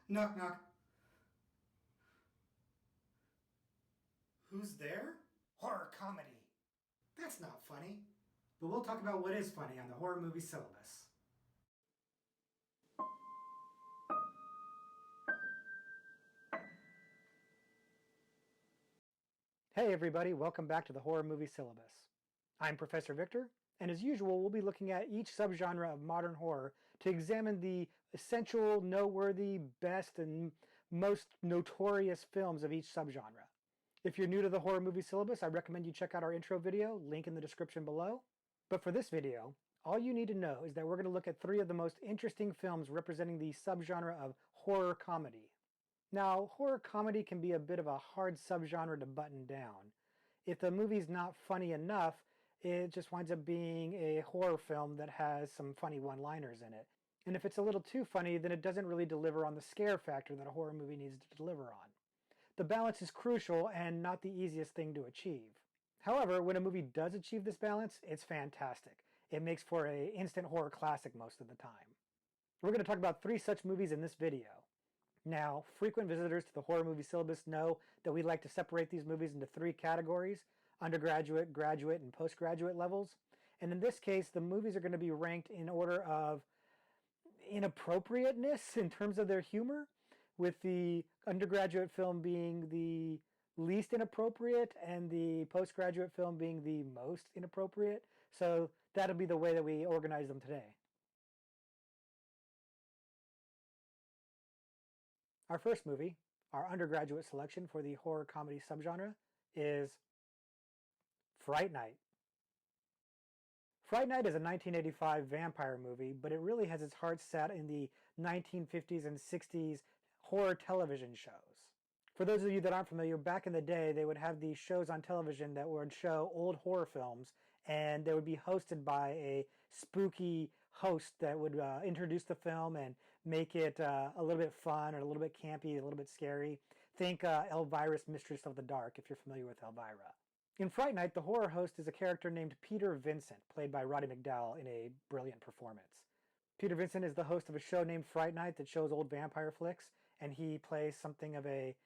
Knock, knock. Who's there? Horror comedy. That's not funny. But we'll talk about what is funny on the Horror Movie Syllabus. Hey everybody, welcome back to the Horror Movie Syllabus. I'm Professor Victor, and as usual, we'll be looking at each subgenre of modern horror to examine the essential, noteworthy, best, and most notorious films of each subgenre. If you're new to the Horror Movie Syllabus, I recommend you check out our intro video, link in the description below. But for this video, all you need to know is that we're going to look at three of the most interesting films representing the subgenre of horror comedy. Now, horror comedy can be a bit of a hard subgenre to button down. If the movie's not funny enough, it just winds up being a horror film that has some funny one-liners in it. And if it's a little too funny, then it doesn't really deliver on the scare factor that a horror movie needs to deliver on. The balance is crucial and not the easiest thing to achieve. However, when a movie does achieve this balance, it's fantastic. It makes for an instant horror classic most of the time. We're going to talk about three such movies in this video. Now, frequent visitors to the Horror Movie Syllabus know that we like to separate these movies into three categories: undergraduate, graduate, and postgraduate levels. And in this case, the movies are going to be ranked in order of inappropriateness in terms of their humor, with the undergraduate film being the least inappropriate and the postgraduate film being the most inappropriate. So that'll be the way that we organize them today. Our first movie, our undergraduate selection for the horror comedy subgenre, is Fright Night. Fright Night is a 1985 vampire movie, but it really has its heart set in the 1950s and 60s horror television shows. For those of you that aren't familiar, back in the day, they would have these shows on television that would show old horror films, and they would be hosted by a spooky host that would introduce the film and make it a little bit fun or a little bit campy, a little bit scary. Think Elvira's Mistress of the Dark, if you're familiar with Elvira. In Fright Night, the horror host is a character named Peter Vincent, played by Roddy McDowall in a brilliant performance. Peter Vincent is the host of a show named Fright Night that shows old vampire flicks, and he plays something of a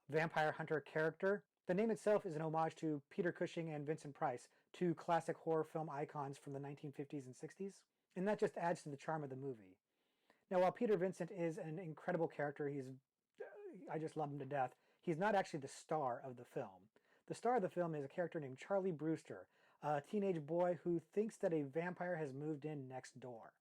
vampire hunter character. The name itself is an homage to Peter Cushing and Vincent Price, two classic horror film icons from the 1950s and 60s, and that just adds to the charm of the movie. Now, while Peter Vincent is an incredible character, I just love him to death, he's not actually the star of the film. The star of the film is a character named Charlie Brewster, a teenage boy who thinks that a vampire has moved in next door.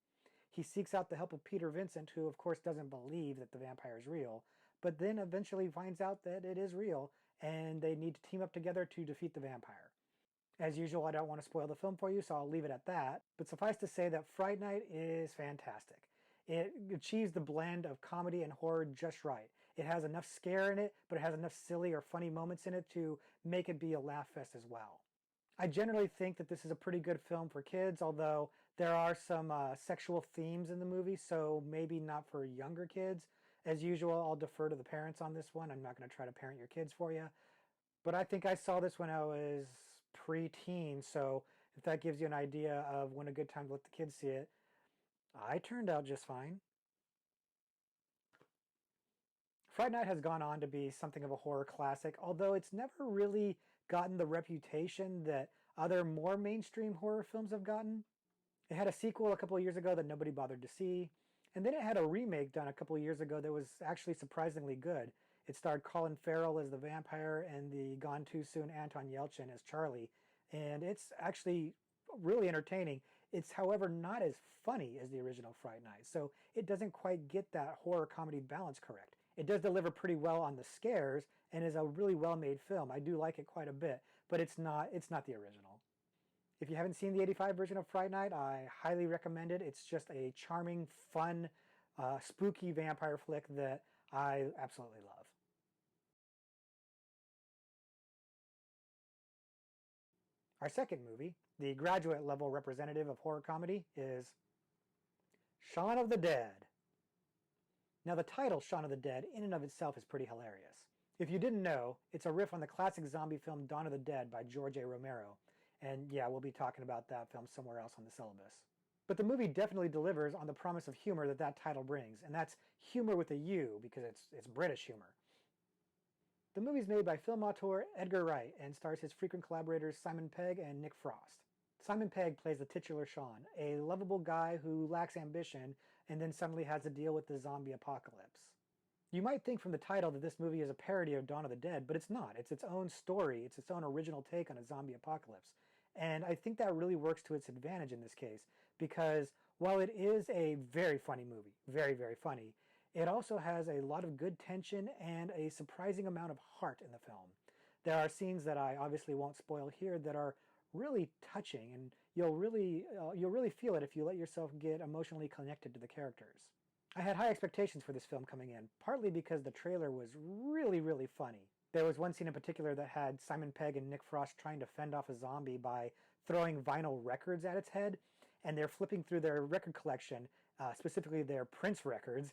He seeks out the help of Peter Vincent, who of course doesn't believe that the vampire is real, but then eventually finds out that it is real, and they need to team up together to defeat the vampire. As usual, I don't want to spoil the film for you, so I'll leave it at that, but suffice to say that Fright Night is fantastic. It achieves the blend of comedy and horror just right. It has enough scare in it, but it has enough silly or funny moments in it to make it be a laugh fest as well. I generally think that this is a pretty good film for kids, although there are some sexual themes in the movie, so maybe not for younger kids. As usual, I'll defer to the parents on this one. I'm not going to try to parent your kids for you. But I think I saw this when I was pre-teen, so if that gives you an idea of when a good time to let the kids see it, I turned out just fine. Fright Night has gone on to be something of a horror classic, although it's never really gotten the reputation that other more mainstream horror films have gotten. It had a sequel a couple of years ago that nobody bothered to see, and then it had a remake done a couple of years ago that was actually surprisingly good. It starred Colin Farrell as the vampire and the gone too soon Anton Yelchin as Charlie, and it's actually really entertaining. It's, however, not as funny as the original Fright Night, so it doesn't quite get that horror comedy balance correct. It does deliver pretty well on the scares and is a really well-made film. I do like it quite a bit, but it's not the original. If you haven't seen the 85 version of Fright Night, I highly recommend it. It's just a charming, fun, spooky vampire flick that I absolutely love. Our second movie, the graduate level representative of horror comedy, is Shaun of the Dead. Now, the title Shaun of the Dead in and of itself is pretty hilarious. If you didn't know, it's a riff on the classic zombie film Dawn of the Dead by George A. Romero. And yeah, we'll be talking about that film somewhere else on the syllabus. But the movie definitely delivers on the promise of humor that that title brings, and that's humor with a U because it's British humor. The movie's made by film auteur Edgar Wright and stars his frequent collaborators Simon Pegg and Nick Frost. Simon Pegg plays the titular Shaun, a lovable guy who lacks ambition and then suddenly has to deal with the zombie apocalypse. You might think from the title that this movie is a parody of Dawn of the Dead, but it's not. It's its own story. It's its own original take on a zombie apocalypse. And I think that really works to its advantage in this case, because while it is a very funny movie, very, very funny, it also has a lot of good tension and a surprising amount of heart in the film. There are scenes that I obviously won't spoil here that are really touching, and you'll really feel it if you let yourself get emotionally connected to the characters. I had high expectations for this film coming in, partly because the trailer was really, really funny. There was one scene in particular that had Simon Pegg and Nick Frost trying to fend off a zombie by throwing vinyl records at its head, and they're flipping through their record collection, specifically their Prince records,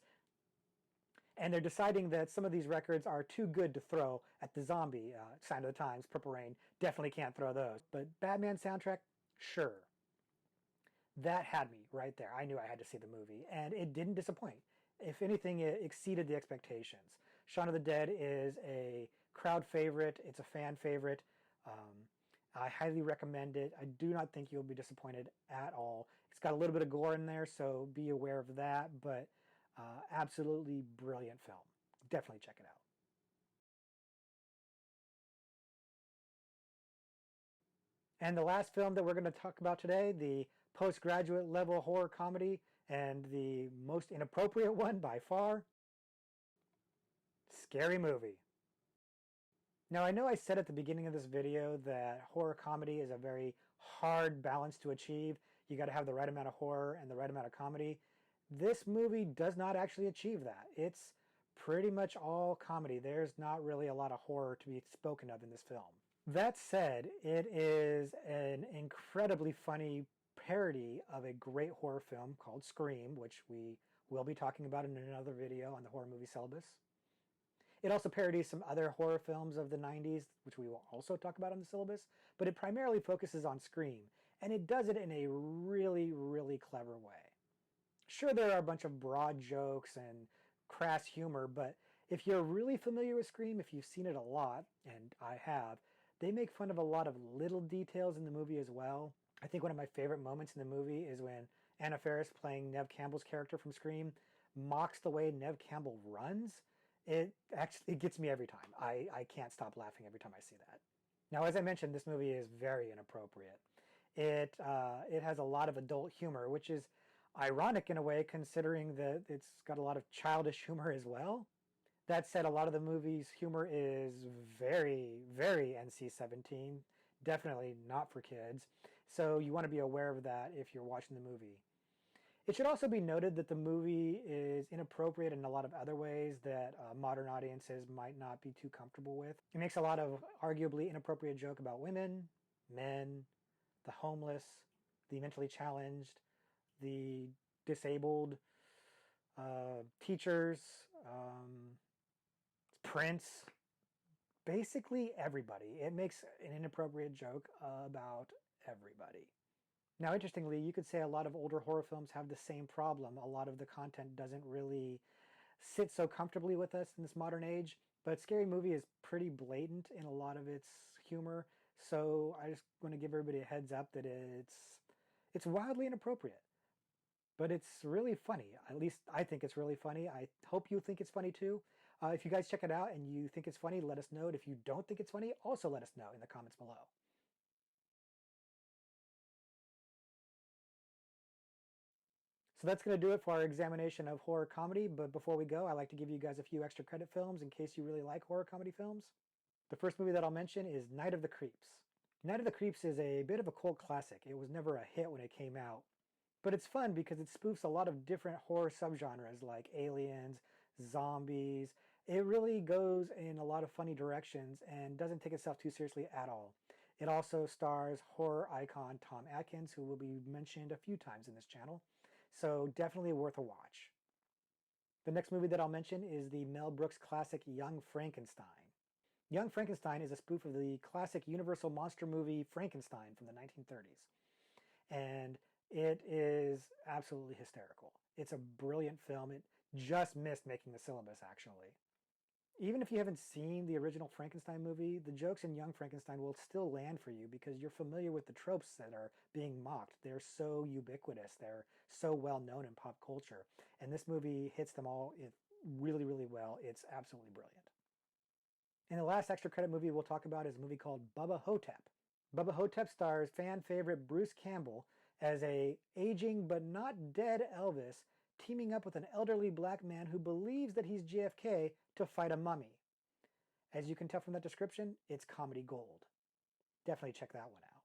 and they're deciding that some of these records are too good to throw at the zombie. Sign of the Times, Purple Rain, definitely can't throw those. But Batman soundtrack, sure. That had me right there. I knew I had to see the movie, and it didn't disappoint. If anything, it exceeded the expectations. Shaun of the Dead is a crowd favorite. It's a fan favorite. I highly recommend it. I do not think you'll be disappointed at all. It's got a little bit of gore in there, so be aware of that, but absolutely brilliant film. Definitely check it out. And the last film that we're going to talk about today, the postgraduate level horror comedy, and the most inappropriate one by far, Scary Movie. Now, I know I said at the beginning of this video that horror comedy is a very hard balance to achieve. You got to have the right amount of horror and the right amount of comedy. This movie does not actually achieve that. It's pretty much all comedy. There's not really a lot of horror to be spoken of in this film. That said, it is an incredibly funny parody of a great horror film called Scream, which we will be talking about in another video on the Horror Movie Syllabus. It also parodies some other horror films of the 90s, which we will also talk about on the syllabus, but it primarily focuses on Scream, and it does it in a really, really clever way. Sure, there are a bunch of broad jokes and crass humor, but if you're really familiar with Scream, if you've seen it a lot, and I have, they make fun of a lot of little details in the movie as well. I think one of my favorite moments in the movie is when Anna Faris, playing Neve Campbell's character from Scream, mocks the way Neve Campbell runs. It gets me every time. I can't stop laughing every time I see that. Now, as I mentioned, this movie is very inappropriate. It has a lot of adult humor, which is ironic in a way, considering that it's got a lot of childish humor as well. That said, a lot of the movie's humor is very, very NC-17. Definitely not for kids. So you want to be aware of that if you're watching the movie. It should also be noted that the movie is inappropriate in a lot of other ways that modern audiences might not be too comfortable with. It makes a lot of arguably inappropriate joke about women, men, the homeless, the mentally challenged, the disabled, teachers, Prince, basically everybody. It makes an inappropriate joke about everybody. Now, interestingly, you could say a lot of older horror films have the same problem. A lot of the content doesn't really sit so comfortably with us in this modern age, but Scary Movie is pretty blatant in a lot of its humor, so I just want to give everybody a heads up that it's wildly inappropriate. But it's really funny. At least I think it's really funny. I hope you think it's funny too. If you guys check it out and you think it's funny, let us know. And if you don't think it's funny, also let us know in the comments below. So that's going to do it for our examination of horror comedy. But before we go, I'd like to give you guys a few extra credit films in case you really like horror comedy films. The first movie that I'll mention is Night of the Creeps. Night of the Creeps is a bit of a cult classic. It was never a hit when it came out. But it's fun because it spoofs a lot of different horror subgenres like aliens, zombies. It really goes in a lot of funny directions and doesn't take itself too seriously at all. It also stars horror icon Tom Atkins, who will be mentioned a few times in this channel. So definitely worth a watch. The next movie that I'll mention is the Mel Brooks classic Young Frankenstein. Young Frankenstein is a spoof of the classic Universal monster movie Frankenstein from the 1930s. And It is absolutely hysterical. It's a brilliant film. It just missed making the syllabus, actually. Even if you haven't seen the original Frankenstein movie, the jokes in Young Frankenstein will still land for you because you're familiar with the tropes that are being mocked. They're so ubiquitous. They're so well known in pop culture. And this movie hits them all really, really well. It's absolutely brilliant. And the last extra credit movie we'll talk about is a movie called Bubba Hotep. Bubba Hotep stars fan favorite Bruce Campbell as a aging but not dead Elvis teaming up with an elderly black man who believes that he's JFK to fight a mummy. As you can tell from that description, it's comedy gold. Definitely check that one out.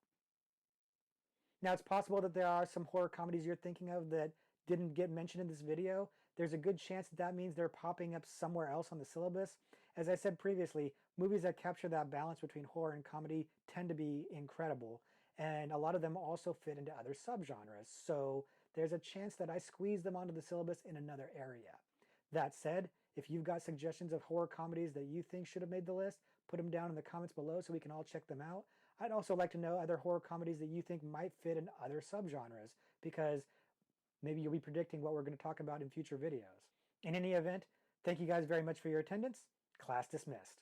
Now, it's possible that there are some horror comedies you're thinking of that didn't get mentioned in this video. There's a good chance that that means they're popping up somewhere else on the syllabus. As I said previously, movies that capture that balance between horror and comedy tend to be incredible, and a lot of them also fit into other subgenres. So there's a chance that I squeeze them onto the syllabus in another area. That said, if you've got suggestions of horror comedies that you think should have made the list, put them down in the comments below so we can all check them out. I'd also like to know other horror comedies that you think might fit in other subgenres, because maybe you'll be predicting what we're going to talk about in future videos. In any event, thank you guys very much for your attendance. Class dismissed.